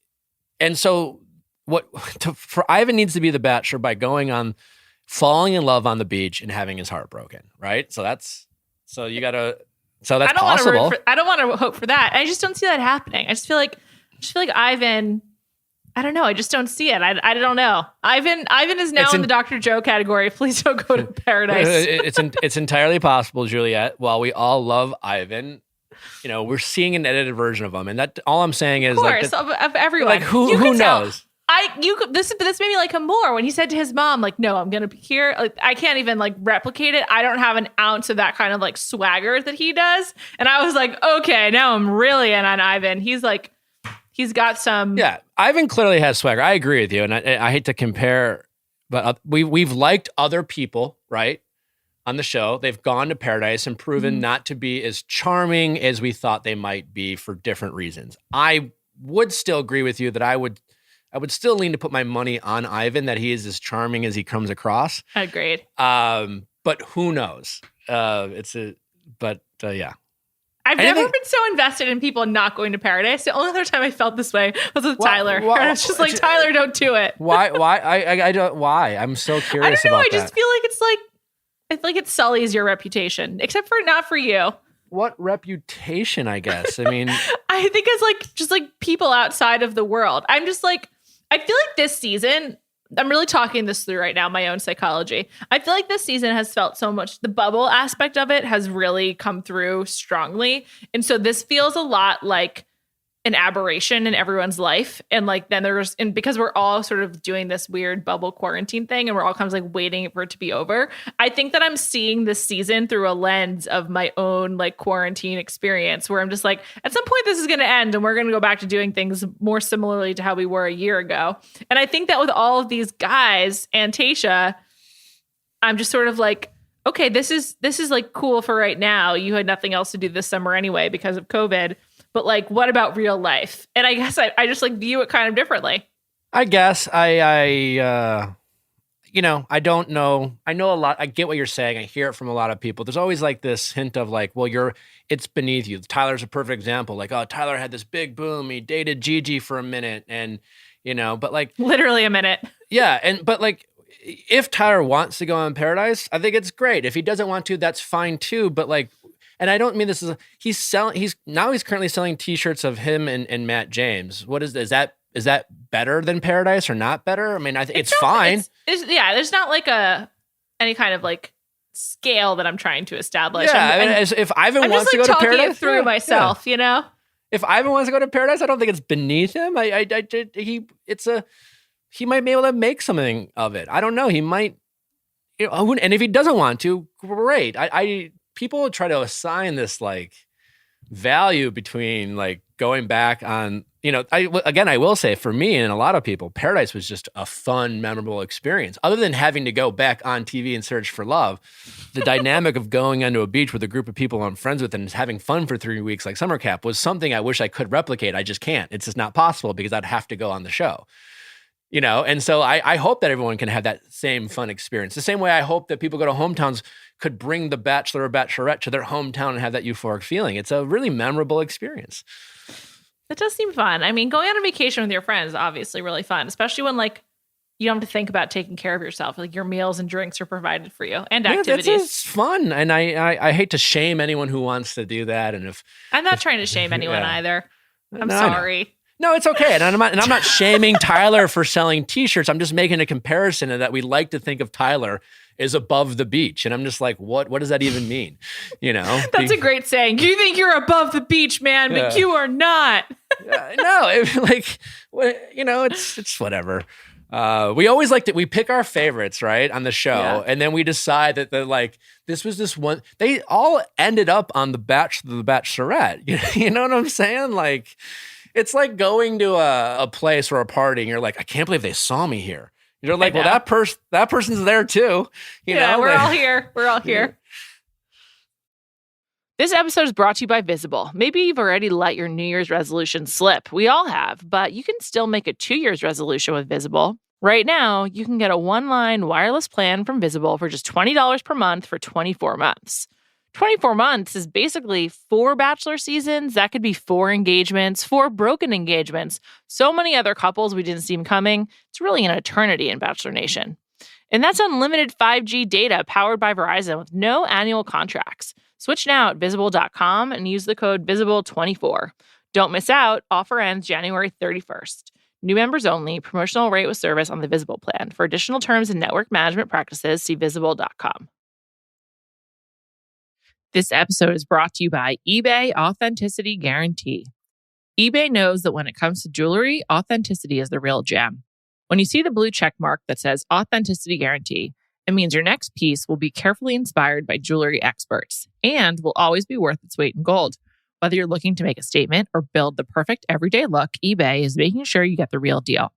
and so for Ivan needs to be the bachelor by falling in love on the beach and having his heart broken, right? So that's possible. I don't want to hope for that. I just don't see that happening. I just feel like Ivan, I don't know. I just don't see it. I don't know. Ivan is now in the Dr. Joe category. Please don't go to paradise. It's entirely possible, Juliet. While we all love Ivan, we're seeing an edited version of him, and that all I'm saying is, of course, of everyone. Like who knows? This made me like him more when he said to his mom, like, no, I'm going to be here. Like, I can't even like replicate it. I don't have an ounce of that kind of like swagger that he does. And I was like, okay, now I'm really in on Ivan. He's got some. Yeah. Ivan clearly has swagger. I agree with you. And I hate to compare, but we've liked other people, right? On the show. They've gone to paradise and proven not to be as charming as we thought they might be for different reasons. I would still agree with you that I would still lean to put my money on Ivan, that he is as charming as he comes across. Agreed. But who knows? Yeah. I've never been so invested in people not going to paradise. The only other time I felt this way was with Tyler. I was just like, Tyler, don't do it. Why? I don't. Why? I'm so curious. I don't know. About I just feel like it sullies your reputation, except for not for you. What reputation? I guess. I mean, I think it's just people outside of the world. I'm just like. I feel like this season, I'm really talking this through right now, my own psychology. I feel like this season has felt so much, the bubble aspect of it has really come through strongly. And so this feels a lot like an aberration in everyone's life. And like, then and because we're all sort of doing this weird bubble quarantine thing and we're all kind of like waiting for it to be over. I think that I'm seeing this season through a lens of my own like quarantine experience where I'm just like, at some point this is going to end and we're going to go back to doing things more similarly to how we were a year ago. And I think that with all of these guys and Tayshia, I'm just sort of like, okay, this is like cool for right now. You had nothing else to do this summer anyway because of COVID. But like, what about real life? And I guess I just like view it kind of differently. I guess I don't know. I know a lot. I get what you're saying. I hear it from a lot of people. There's always like this hint of like, well, it's beneath you. Tyler's a perfect example. Like, oh, Tyler had this big boom. He dated Gigi for a minute and, but like. Literally a minute. Yeah. But like, if Tyler wants to go on Paradise, I think it's great. If he doesn't want to, that's fine too. But like, and I don't mean this he's currently selling t-shirts of him and Matt James. What is that? Is that better than Paradise or not better? I mean, I think it's fine. There's not like any kind of like scale that I'm trying to establish. Yeah, if Ivan wants to go to Paradise, I'm just like talking it through myself, If Ivan wants to go to Paradise, I don't think it's beneath him. He might be able to make something of it. I don't know. He might, and if he doesn't want to, great. People try to assign this like value between like going back on, I will say for me and a lot of people, Paradise was just a fun, memorable experience. Other than having to go back on TV and search for love, the dynamic of going onto a beach with a group of people I'm friends with and having fun for 3 weeks like summer camp was something I wish I could replicate. I just can't. It's just not possible because I'd have to go on the show. And so I hope that everyone can have that same fun experience. The same way I hope that people go to hometowns could bring the bachelor or bachelorette to their hometown and have that euphoric feeling. It's a really memorable experience. That does seem fun. I mean, going on a vacation with your friends is obviously really fun, especially when like you don't have to think about taking care of yourself. Like your meals and drinks are provided for you and activities. It's fun. And I hate to shame anyone who wants to do that. And if I'm not trying to shame anyone either. I'm sorry. No, it's okay. And I'm not shaming Tyler for selling t-shirts. I'm just making a comparison and that we like to think of Tyler as above the beach. And I'm just like, what does that even mean? You know? That's a great saying. You think you're above the beach, man, but you are not. No, it's whatever. We always like that. We pick our favorites, right, on the show, and then we decide that this was this one. They all ended up on the Bachelorette. You know what I'm saying? Like, it's like going to a place or a party, and you're like, I can't believe they saw me here. You're like, well, that person's there too. You know, we're all here. We're all here. This episode is brought to you by Visible. Maybe you've already let your New Year's resolution slip. We all have, but you can still make a 2 years resolution with Visible. Right now, you can get a one-line wireless plan from Visible for just $20 per month for 24 months. 24 months is basically 4 Bachelor seasons. That could be 4 engagements, 4 broken engagements, so many other couples we didn't see coming. It's really an eternity in Bachelor Nation. And that's unlimited 5G data powered by Verizon with no annual contracts. Switch now at Visible.com and use the code Visible24. Don't miss out. Offer ends January 31st. New members only. Promotional rate with service on the Visible plan. For additional terms and network management practices, see Visible.com. This episode is brought to you by eBay Authenticity Guarantee. eBay knows that when it comes to jewelry, authenticity is the real gem. When you see the blue check mark that says Authenticity Guarantee, it means your next piece will be carefully inspired by jewelry experts and will always be worth its weight in gold. Whether you're looking to make a statement or build the perfect everyday look, eBay is making sure you get the real deal.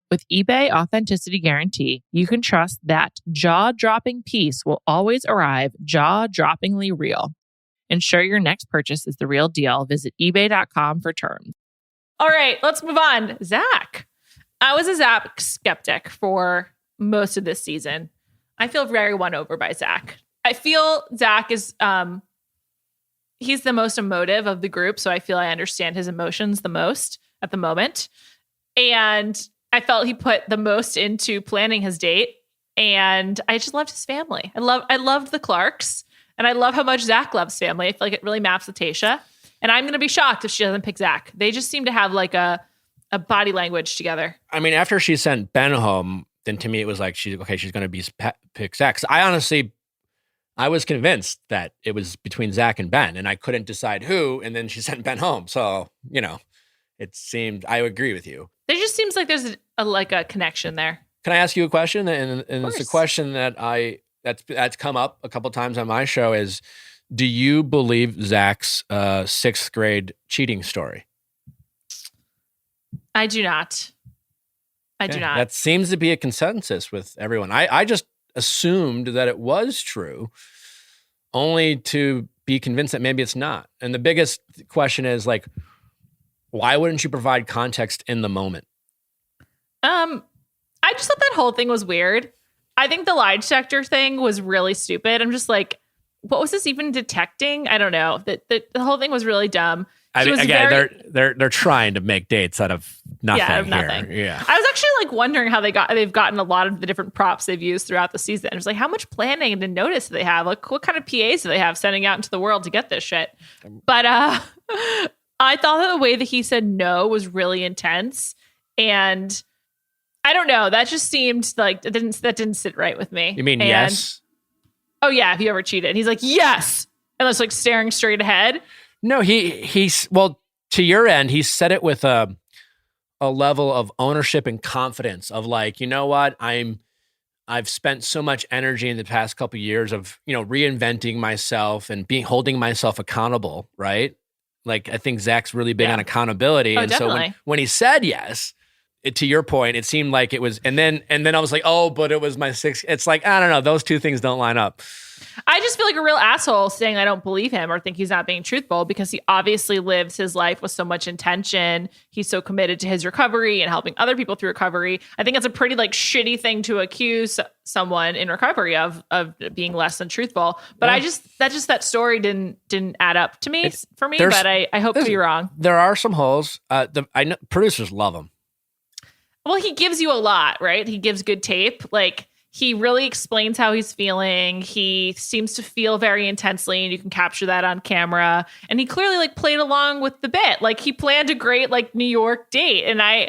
With eBay Authenticity Guarantee, you can trust that jaw-dropping piece will always arrive jaw-droppingly real. Ensure your next purchase is the real deal. Visit ebay.com for terms. All right, let's move on. Zac. I was a Zac skeptic for most of this season. I feel very won over by Zac. I feel Zac is, he's the most emotive of the group, so I feel I understand his emotions the most at the moment. And I felt he put the most into planning his date, and I just loved his family. I loved the Clarks, and I love how much Zac loves family. I feel like it really maps with Tayshia, and I'm going to be shocked if she doesn't pick Zac. They just seem to have like a body language together. I mean, after she sent Ben home, then to me it was like she's going to pick Zac. I was convinced that it was between Zac and Ben, and I couldn't decide who. And then she sent Ben home, so it seemed. I agree with you. There just seems like there's a connection there. Can I ask you a question? And it's a question that's come up a couple times on my show. Is do you believe Zac's 6th grade cheating story? I do not. I do not. That seems to be a consensus with everyone. I just assumed that it was true, only to be convinced that maybe it's not. And the biggest question is like, why wouldn't you provide context in the moment? I just thought that whole thing was weird. I think the lie detector thing was really stupid. I'm just like, what was this even detecting? I don't know. The whole thing was really dumb. I mean, again, they're trying to make dates out of nothing. Yeah, out of nothing. Here. Yeah. I was actually like wondering how they've gotten a lot of the different props they've used throughout the season. It was like, how much planning and notice do they have? Like, what kind of PAs do they have sending out into the world to get this shit? But I thought that the way that he said no was really intense, and I don't know. That just seemed like that didn't sit right with me. You mean yes? Oh yeah, have you ever cheated? And he's like, yes, and it's like staring straight ahead. No, he's well, to your end, he said it with a level of ownership and confidence of like, you know what, I've spent so much energy in the past couple of years of, reinventing myself and holding myself accountable, right? Like, I think Zac's really big on accountability. Oh, and definitely. So when he said yes, to your point, it seemed like it was, and then I was like, oh, but it was my sixth. It's like, I don't know. Those two things don't line up. I just feel like a real asshole saying I don't believe him or think he's not being truthful because he obviously lives his life with so much intention. He's so committed to his recovery and helping other people through recovery. I think it's a pretty like shitty thing to accuse someone in recovery of being less than truthful. But that story didn't add up to me for me. But I hope to be wrong. There are some holes. I know producers love him. Well, he gives you a lot, right? He gives good tape. Like, he really explains how he's feeling. He seems to feel very intensely, and you can capture that on camera. And he clearly like played along with the bit. Like, he planned a great like New York date, and I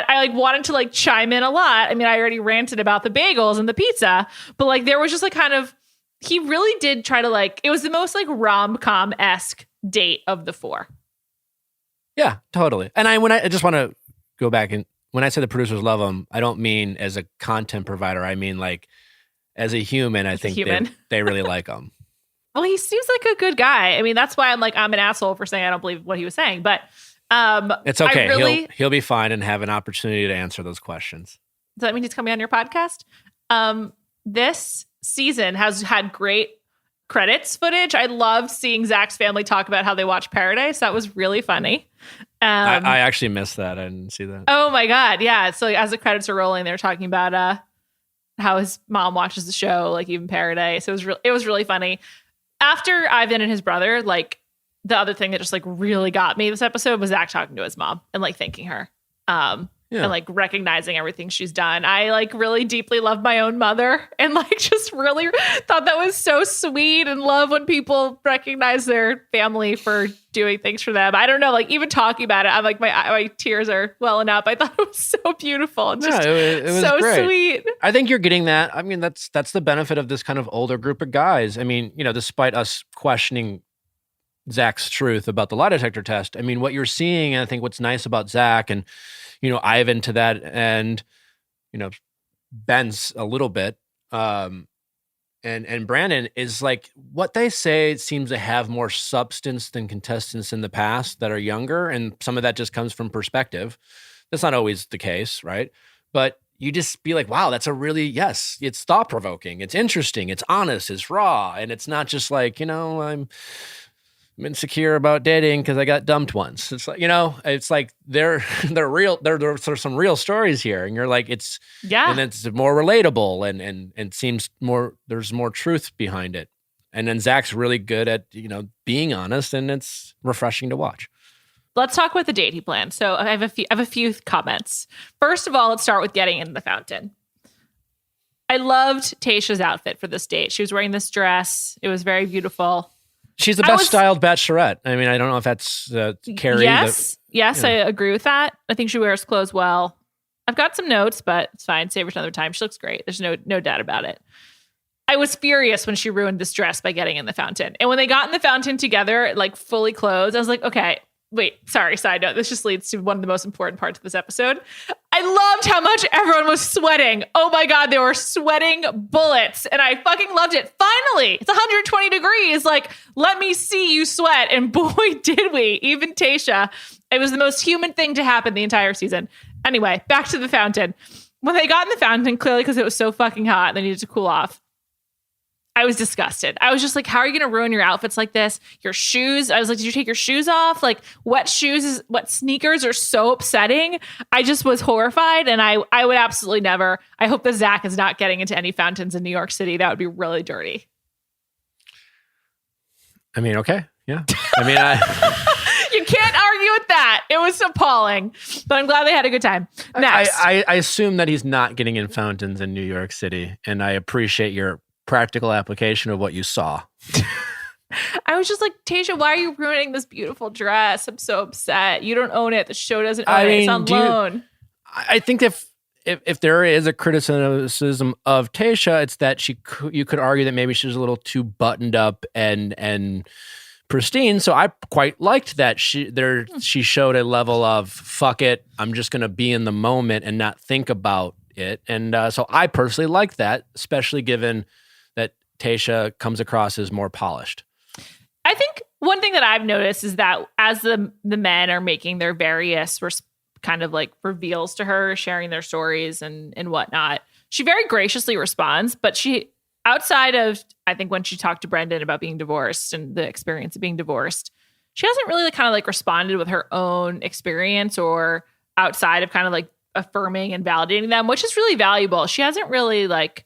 like wanted to like chime in a lot. I mean, I already ranted about the bagels and the pizza, but like there was just like kind of, he really did try to like, it was the most like rom-com-esque date of the four. Yeah, totally. And I just want to go back and. When I say the producers love him, I don't mean as a content provider. I mean like as a human. I think they really like him. Well, he seems like a good guy. I mean, that's why I'm an asshole for saying I don't believe what he was saying. But it's okay. He'll be fine and have an opportunity to answer those questions. Does that mean he's coming on your podcast? This season has had great credits footage. I loved seeing Zac's family talk about how they watch Paradise. That was really funny. I actually missed that. I didn't see that. Oh my God. Yeah. So as the credits are rolling, they're talking about how his mom watches the show, like even Paradise. It was really funny. After Ivan and his brother, like the other thing that just like really got me this episode was Zac talking to his mom and like thanking her. And like recognizing everything she's done. I like really deeply love my own mother and like just really thought that was so sweet and love when people recognize their family for doing things for them. I don't know, like even talking about it, I'm like my tears are welling up. I thought it was so beautiful and just it was so great. sweet. I think you're getting that. I mean, that's the benefit of this kind of older group of guys. I mean, despite us questioning Zac's truth about the lie detector test, I mean, what you're seeing, and I think what's nice about Zac and Ivan to that end, Ben's a little bit, and Brandon is like what they say seems to have more substance than contestants in the past that are younger, and some of that just comes from perspective. That's not always the case, right? But you just be like, wow, that's it's thought provoking, it's interesting, it's honest, it's raw, and it's not just like I'm insecure about dating because I got dumped once. It's like, it's like they're real. There's some real stories here. And you're like, and it's more relatable and seems more, there's more truth behind it. And then Zac's really good at, being honest, and it's refreshing to watch. Let's talk about the date he planned. So I have a few comments. First of all, let's start with getting in the fountain. I loved Tayshia's outfit for this date. She was wearing this dress. It was very beautiful. She's the best styled bachelorette. I mean, I don't know if that's Carrie. Yes, I agree with that. I think she wears clothes well. I've got some notes, but it's fine. Save it another time. She looks great. There's no doubt about it. I was furious when she ruined this dress by getting in the fountain. And when they got in the fountain together, like fully clothed, I was like, okay, wait, sorry, side note. This just leads to one of the most important parts of this episode. I loved how much everyone was sweating. Oh my God, they were sweating bullets. And I fucking loved it. Finally, it's 120 degrees. Like, let me see you sweat. And boy, did we. Even Tayshia. It was the most human thing to happen the entire season. Anyway, back to the fountain. When they got in the fountain, clearly because it was so fucking hot, they needed to cool off. I was disgusted. I was just like, how are you going to ruin your outfits like this? Your shoes. I was like, did you take your shoes off? Like wet sneakers are so upsetting. I just was horrified. And I would absolutely never. I hope that Zac is not getting into any fountains in New York City. That would be really dirty. I mean, okay. Yeah. I mean, you can't argue with that. It was appalling, but I'm glad they had a good time. Next. I assume that he's not getting in fountains in New York City. And I appreciate your practical application of what you saw. I was just like, Tayshia, why are you ruining this beautiful dress? I'm so upset. You don't own it. The show doesn't own it. It's on loan. I think if there is a criticism of Tayshia, it's that you could argue that maybe she's a little too buttoned up and pristine. So I quite liked that she showed a level of fuck it, I'm just going to be in the moment and not think about it. And so I personally liked that, especially given that Tayshia comes across as more polished. I think one thing that I've noticed is that as the men are making their various kind of like reveals to her, sharing their stories and whatnot. She very graciously responds, but she, outside of, I think when she talked to Brendan about being divorced and the experience of being divorced, she hasn't really kind of like responded with her own experience or outside of kind of like affirming and validating them, which is really valuable. She hasn't really like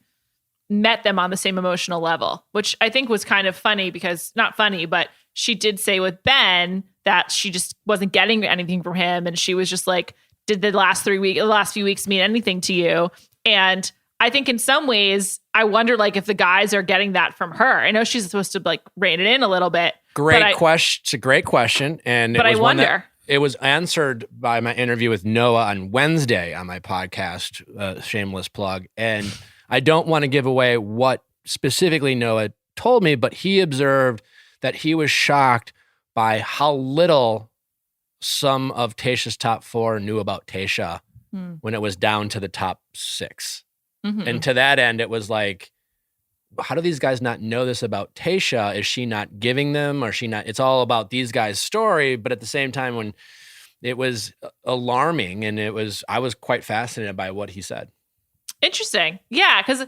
met them on the same emotional level, which I think was kind of funny because, not funny, but she did say with Ben that she just wasn't getting anything from him. And she was just like, did the last few weeks mean anything to you? And I think in some ways, I wonder like if the guys are getting that from her. I know she's supposed to like rein it in a little bit. Great question. It's a great question. And I wonder. It was answered by my interview with Noah on Wednesday on my podcast, shameless plug. And I don't want to give away what specifically Noah told me, but he observed that he was shocked by how little some of Tayshia's top 4 knew about Tayshia when it was down to the top 6. Mm-hmm. And to that end, it was like, how do these guys not know this about Tayshia? Is she not giving them, or she not? It's all about these guys' story. But at the same time, when it was alarming, and I was quite fascinated by what he said. Interesting. Yeah, because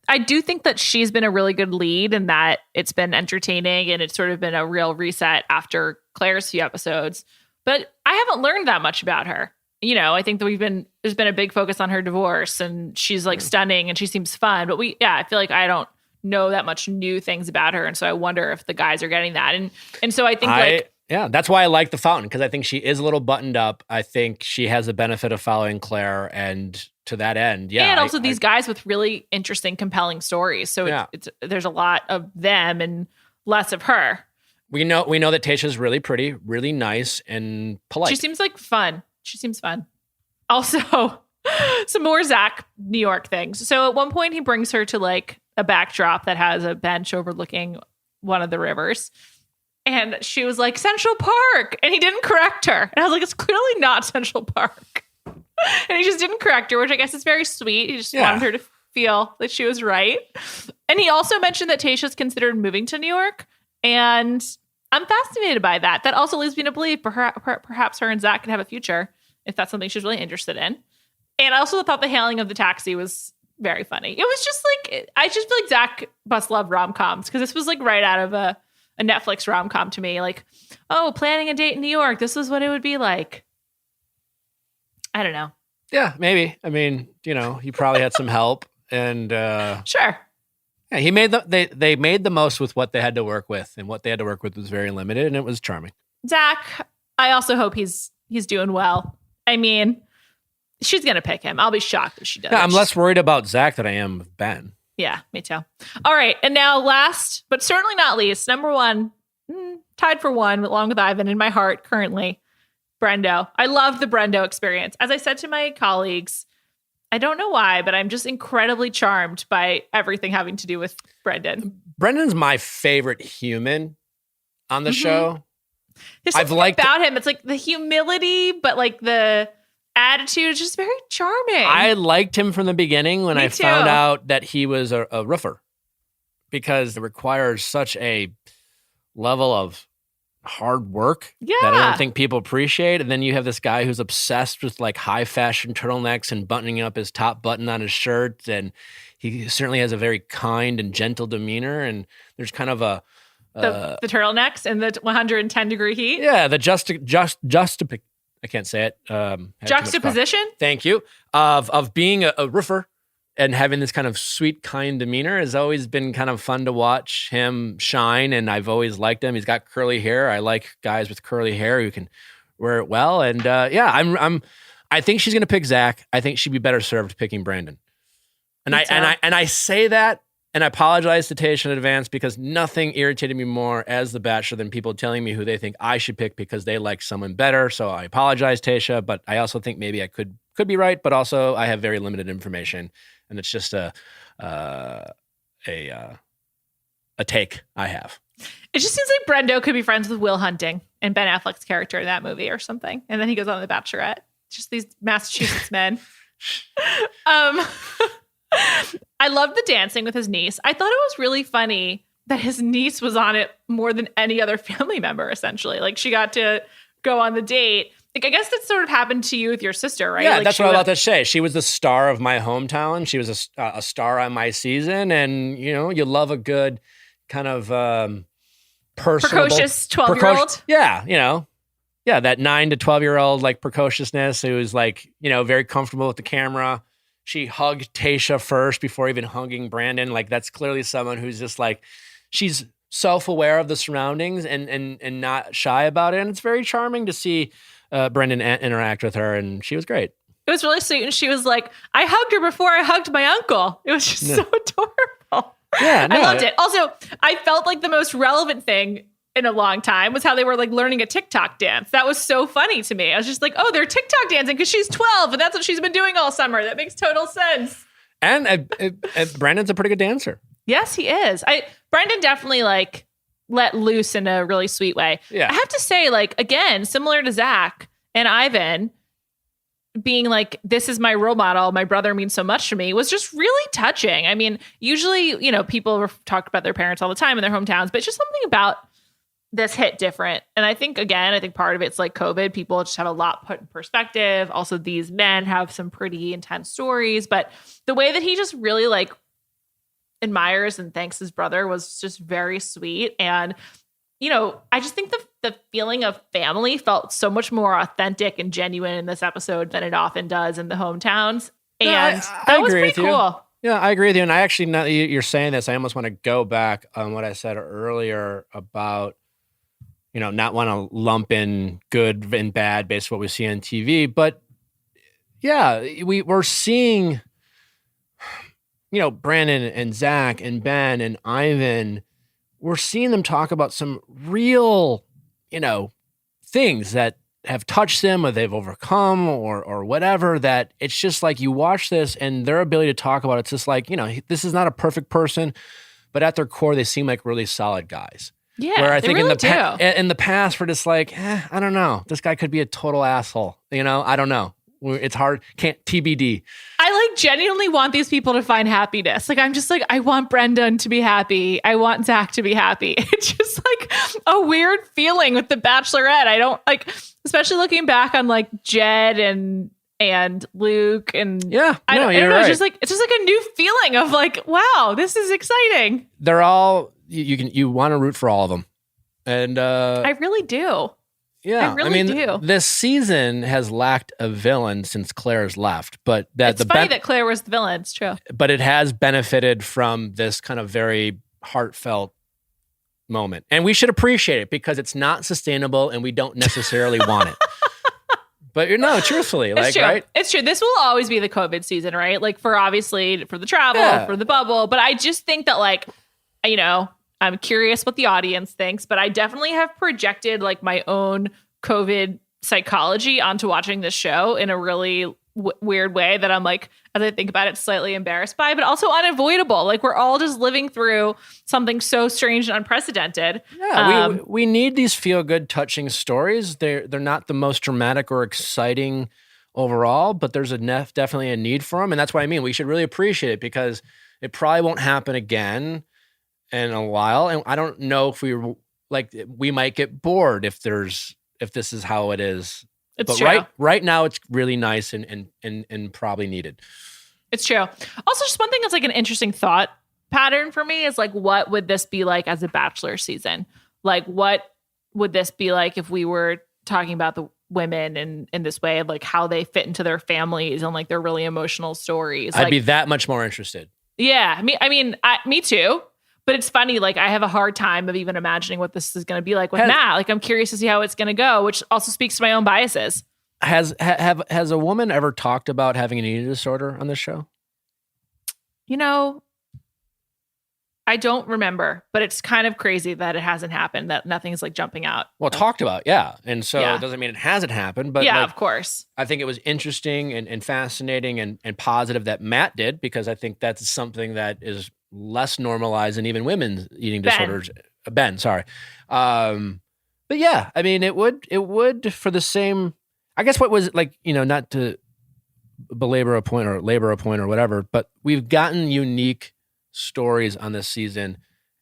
I do think that she's been a really good lead and that it's been entertaining and it's sort of been a real reset after Claire's few episodes. But I haven't learned that much about her. You know, I think that there's been a big focus on her divorce and she's like stunning and she seems fun. But I feel like I don't know that much new things about her. And so I wonder if the guys are getting that. And so I think that's why I like The Fountain, because I think she is a little buttoned up. I think she has the benefit of following Claire, and to that end, and also these guys with really interesting, compelling stories. So there's a lot of them and less of her. We know that Tayshia's really pretty, really nice, and polite. She seems like fun. She seems fun. Also, some more Zac New York things. So at one point, he brings her to like a backdrop that has a bench overlooking one of the rivers. And she was like, Central Park. And he didn't correct her. And I was like, it's clearly not Central Park. And he just didn't correct her, which I guess is very sweet. He just wanted her to feel that she was right. And he also mentioned that Tayshia's considered moving to New York. And I'm fascinated by that. That also leads me to believe perhaps her and Zac could have a future if that's something she's really interested in. And I also thought the hailing of the taxi was very funny. It was just like, I just feel like Zac must love rom-coms because this was like right out of a Netflix rom-com to me. Like, oh, planning a date in New York. This is what it would be like. I don't know. Yeah, maybe. I mean, he probably had some help and sure. Yeah, they made the most with what they had to work with, and what they had to work with was very limited, and it was charming. Zac, I also hope he's doing well. I mean, she's gonna pick him. I'll be shocked if she does. Yeah, I'm less worried about Zac than I am with Ben. Yeah, me too. All right, and now last, but certainly not least, number 1, tied for 1, along with Ivan in my heart currently, Brendo. I love the Brendo experience. As I said to my colleagues, I don't know why, but I'm just incredibly charmed by everything having to do with Brendan. Brendan's my favorite human on the show. There's something about him. It's like the humility, but like the attitude is just very charming. I liked him from the beginning when I found out that he was a roofer, because it requires such a level of hard work that I don't think people appreciate. And then you have this guy who's obsessed with like high fashion turtlenecks and buttoning up his top button on his shirt. And he certainly has a very kind and gentle demeanor. And there's kind of the turtlenecks and the 110 degree heat. Yeah. The I can't say it. Juxtaposition. Thank you. Of being a roofer and having this kind of sweet, kind demeanor has always been kind of fun to watch him shine. And I've always liked him. He's got curly hair. I like guys with curly hair who can wear it well. And I think she's going to pick Zac. I think she'd be better served picking Brandon. And I say that, and I apologize to Tayshia in advance, because nothing irritated me more as the Bachelor than people telling me who they think I should pick because they like someone better. So I apologize, Tayshia, but I also think maybe I could be right, but also I have very limited information. And it's just a take I have. It just seems like Brendo could be friends with Will Hunting and Ben Affleck's character in that movie or something. And then he goes on The Bachelorette. Just these Massachusetts men. I love the dancing with his niece. I thought it was really funny that his niece was on it more than any other family member, essentially. Like, she got to go on the date. like, I guess that sort of happened to you with your sister, right? Yeah, Like, that's she what I'm was- about to say. She was the star of my hometown. She was a star on my season. And, you love a good kind of personable. Precocious 12-year-old. Yeah, Yeah, that 9 to 12-year-old like precociousness who's like, very comfortable with the camera. She hugged Tayshia first before even hugging Brandon. Like that's clearly someone who's just like, she's self-aware of the surroundings and not shy about it. And it's very charming to see Brendan interact with her, and she was great. It was really sweet. And she was like, I hugged her before I hugged my uncle. It was just so adorable. Yeah, no, I loved it. Also, I felt like the most relevant thing in a long time was how they were like learning a TikTok dance. That was so funny to me. I was just like, oh, they're TikTok dancing because she's 12 and that's what she's been doing all summer. That makes total sense. And Brandon's a pretty good dancer. Yes, he is. Brendan definitely like let loose in a really sweet way. Yeah. I have to say, like, again, similar to Zac and Ivan being like, this is my role model, my brother means so much to me, was just really touching. I mean, usually, people talk about their parents all the time in their hometowns, but just something about this hit different. And I think part of it's like COVID. People just have a lot put in perspective. Also, these men have some pretty intense stories, but the way that he just really like admires and thanks his brother was just very sweet. And, I just think the feeling of family felt so much more authentic and genuine in this episode than it often does in the hometowns. And that was pretty cool. Yeah, I agree with you. And I actually, now that you're saying this, I almost want to go back on what I said earlier about, not want to lump in good and bad based on what we see on TV. But yeah, we're seeing, Brandon and Zac and Ben and Ivan, we're seeing them talk about some real, things that have touched them or they've overcome or whatever, that it's just like you watch this and their ability to talk about it's just like, this is not a perfect person, but at their core, they seem like really solid guys. Yeah, where I think really in the past, we're just like, I don't know. This guy could be a total asshole. I don't know. It's hard. Can't TBD. I like genuinely want these people to find happiness. Like, I'm just like, I want Brendan to be happy. I want Zac to be happy. It's just like a weird feeling with The Bachelorette. I don't like, especially looking back on like Jed and Luke and I don't know. Right. It's just like a new feeling of like, wow, this is exciting. They're all you want to root for all of them, and I really do. Yeah, I really do. This season has lacked a villain since Claire's left, but it's funny that Claire was the villain. It's true, but it has benefited from this kind of very heartfelt moment, and we should appreciate it because it's not sustainable, and we don't necessarily want it. But truthfully, it's true. Right? It's true. This will always be the COVID season, right? Like for the travel, for the bubble. But I just think that like, I'm curious what the audience thinks, but I definitely have projected like my own COVID psychology onto watching this show in a really weird way that I'm like, as I think about it, slightly embarrassed by, but also unavoidable. Like we're all just living through something so strange and unprecedented. Yeah, we need these feel-good, touching stories. They're not the most dramatic or exciting overall, but there's definitely a need for them, and that's what I mean. We should really appreciate it because it probably won't happen again in a while, and I don't know if we might get bored if this is how it is. It's but true. Right now it's really nice and probably needed. It's true. Also, just one thing that's like an interesting thought pattern for me is like, what would this be like as a Bachelor season? Like, what would this be like if we were talking about the women in this way of like how they fit into their families and like their really emotional stories? I'd be that much more interested. Yeah, me too. But it's funny, like I have a hard time of even imagining what this is going to be like with Matt. Like I'm curious to see how it's going to go, which also speaks to my own biases. Has a woman ever talked about having an eating disorder on this show? I don't remember, but it's kind of crazy that it hasn't happened, that nothing's like jumping out. Well, talked about, yeah. And so it doesn't mean it hasn't happened, but yeah, of course. I think it was interesting and fascinating and positive that Matt did, because I think that's something that is less normalized than even women's eating disorders. Ben, sorry. But yeah, I mean, it would for the same, I guess what was like, not to belabor a point or labor a point or whatever, but we've gotten unique stories on this season.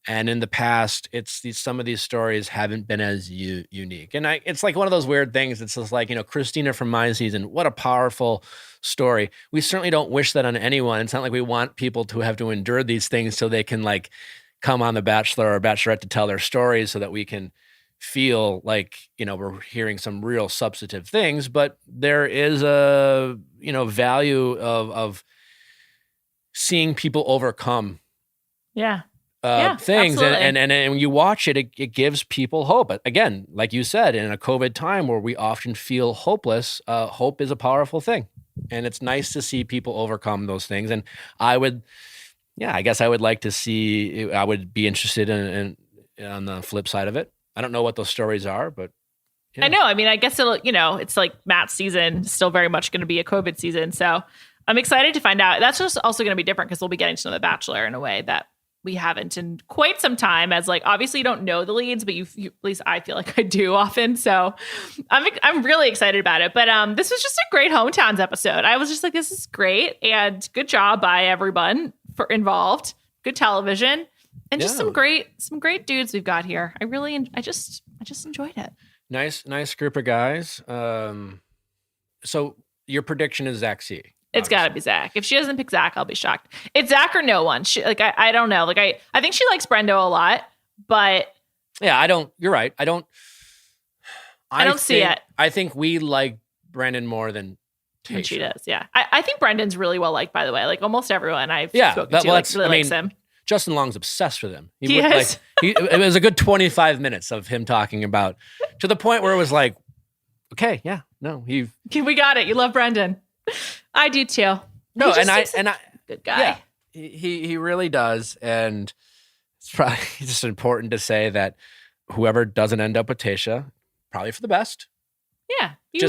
And in the past, some of these stories haven't been as unique. And it's like one of those weird things. It's just like, Christina from my season, what a powerful story. We certainly don't wish that on anyone. It's not like we want people to have to endure these things so they can like come on The Bachelor or Bachelorette to tell their stories so that we can feel like, we're hearing some real substantive things. But there is a, value of seeing people overcome things. And when you watch it, it gives people hope. But again, like you said, in a COVID time where we often feel hopeless, hope is a powerful thing. And it's nice to see people overcome those things. And I would like to see, I would be interested in on the flip side of it. I don't know what those stories are, but I know. I mean, I guess it's like Matt's season, still very much going to be a COVID season. So I'm excited to find out. That's just also going to be different because we'll be getting to know The Bachelor in a way that we haven't in quite some time, as like, obviously you don't know the leads, but you at least I feel like I do often. So I'm really excited about it. But this was just a great hometowns episode. I was just like, this is great. And good job by everyone for involved. Good television. And just some great dudes we've got here. I just enjoyed it. Nice group of guys. So your prediction is Zach C. It's got to be Zach. If she doesn't pick Zach, I'll be shocked. It's Zach or no one. I don't know. Like I think she likes Brendo a lot, but yeah, you're right. I don't see it. I think we like Brandon more than Tayshia. She does. Yeah. I think Brendan's really well liked, by the way. Like almost everyone I've spoken to really likes him. Justin Long's obsessed with him. He is. It was a good 25 minutes of him talking about, to the point where it was like, okay, yeah, no, we got it. You love Brendan. I do too. No, and I good guy. Yeah, he really does, and it's probably just important to say that whoever doesn't end up with Tayshia, probably for the best. Yeah, and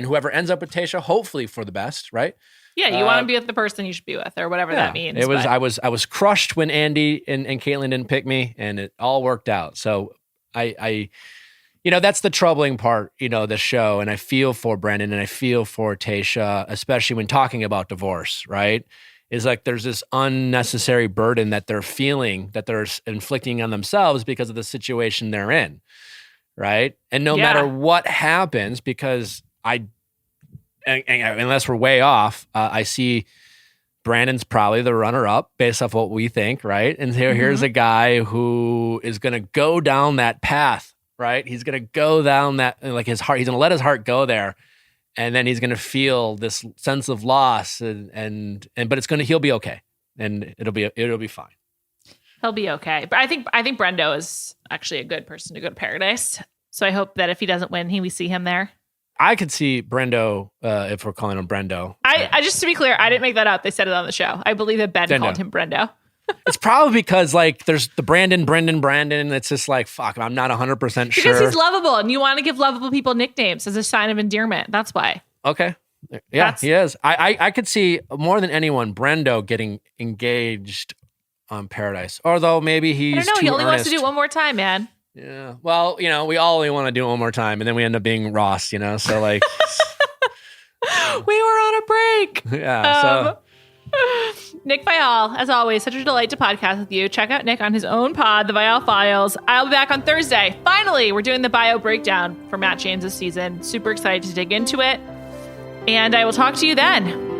whoever ends up with Tayshia, hopefully for the best, right? Yeah, you want to be with the person you should be with, or whatever that means. I was crushed when Andy and Caitlin didn't pick me, and it all worked out. So I that's the troubling part, the show. And I feel for Brandon and I feel for Tayshia, especially when talking about divorce, right? Is like there's this unnecessary burden that they're feeling, that they're inflicting on themselves because of the situation they're in, right? And no matter what happens, because unless we're way off, I see Brandon's probably the runner-up based off what we think, right? And here's a guy who is going to go down that path, right? He's going to go down that, like his heart, he's going to let his heart go there. And then he's going to feel this sense of loss but he'll be okay. And it'll be fine. He'll be okay. But I think Brendo is actually a good person to go to Paradise. So I hope that if he doesn't win, we see him there. I could see Brendo, if we're calling him Brendo. I just to be clear, I didn't make that up. They said it on the show. I believe that Ben called him Brendo. It's probably because like there's the Brendan. It's just like, fuck, I'm not 100% sure. Because he's lovable and you want to give lovable people nicknames as a sign of endearment. That's why. Okay. Yeah, he is. I could see more than anyone Brendo getting engaged on Paradise. Although maybe he's I don't know. He only earnest. wants to do it one more time, man. Yeah. Well, we all only want to do it one more time, and then we end up being Ross, so like we were on a break. Yeah. Nick Viall, as always, such a delight to podcast with you. Check out Nick on his own pod, The Viall Files. I'll be back on Thursday. Finally, we're doing the bio breakdown for Matt James' season. Super excited to dig into it. And I will talk to you then.